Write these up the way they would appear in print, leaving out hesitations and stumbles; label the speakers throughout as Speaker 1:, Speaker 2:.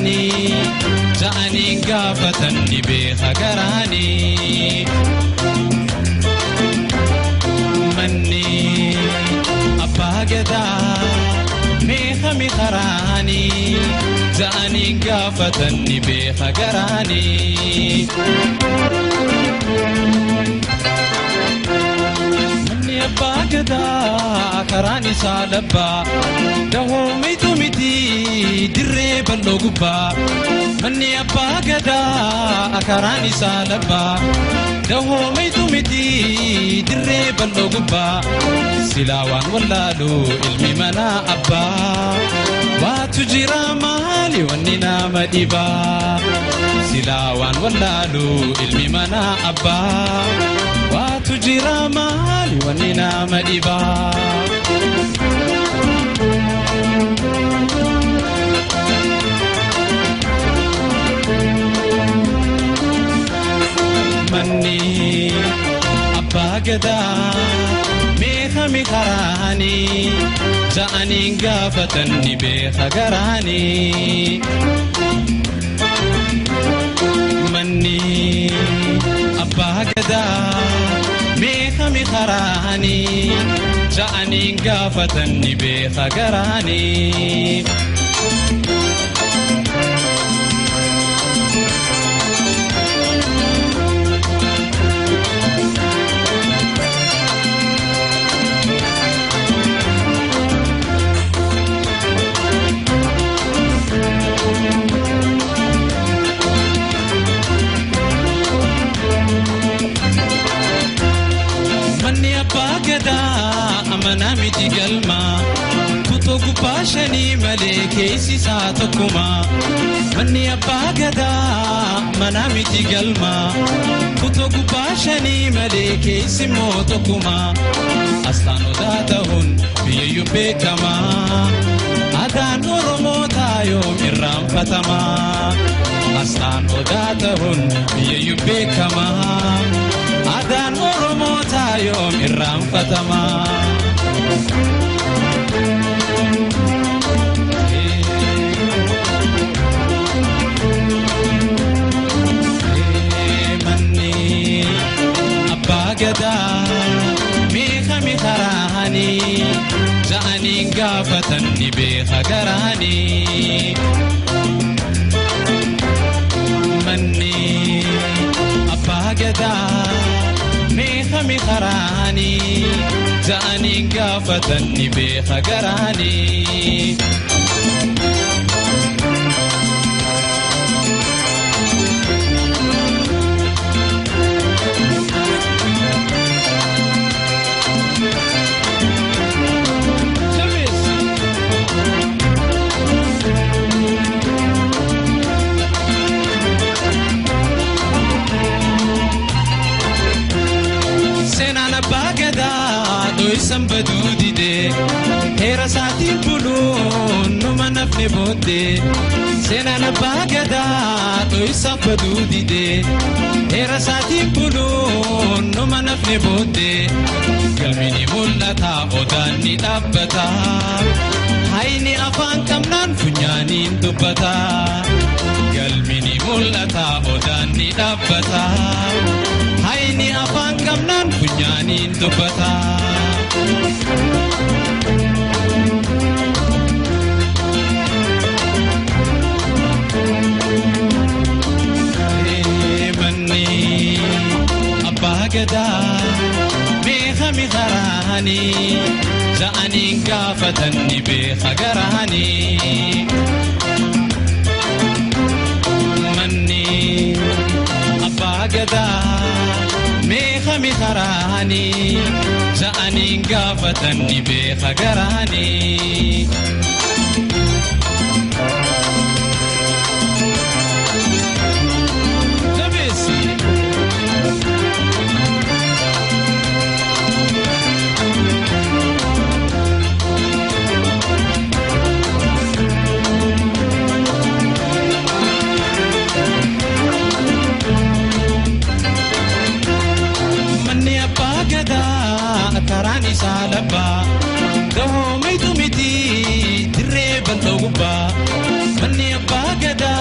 Speaker 1: garaani ja'anii gaafatan ni beeka garaani manni abbaa gadaa meeqa miqaraani ja'anii gaafatan ni beeka garaani abbaa gadaa karaan isaa labbaa dahoomitu miti dirree bal'oo gubbaa manni abbaa gadaa karaan isaa labbaa dahoomitu miti dirree bal'oo gubbaa silaa waan wallaalu ilmi manaa abbaa waatu jira maali wanni nama dhibaa silaa waan wallaalu ilmi manaa abbaa waatu jira maali wanni nama dhibaa manni abbaa gadaa meeqa miqaraani ja'anii gaafatan ni beeka garaani manni abbaa gadaa meeqa miqaraani ja'anii gaafatan ni beeka garaani amana miti galma kuto gupashani male keisi saatokuma manni abbaa gadaa amana miti galma kuto gupashani male keisi mootokuma aslaan odaatahun biyyayyuu beekama adaan oromoo taayoom irraanfatama aslaan odaatahun biyyayyuu beekama adaan oromoo taayoom irraanfatama manni abbaa gadaa meeqa miqaraani ja'anii gaafatan ni beeka garaani manni abbaa gadaa meeqa miqaraani ja'anii gaafatan ni beeka garaani sambaduu dide heera saatiin buluun numa nafne booddee seenaan abbaa gadaa dho'isan baduu dide heera saatiin buluun numa nafne booddee galmini mul'ata odaan ni dhaabbata hayni afaan qabnaan funyaaniin dubbata galmini mul'ata odaan ni dhaabbata hayni afaan qabnaan funyaaniin dubbata manni abbaa gadaa meeqa miqaraani ja'anii gaafatan ni beeka garaani manni abbaa gadaa meeqa miqaraani ja'anii gaafatan ni beeka garaani karani salaba doho mitu miti dirre banto gubba manni abba gada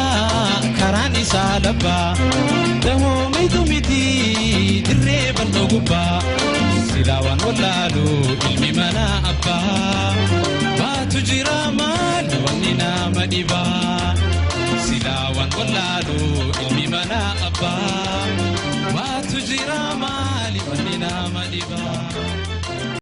Speaker 1: لبا دهو ميتو ميتي دريب الضوبا سلاوان ولالو علمي منا أبا ما تجرى مال وننا مدبا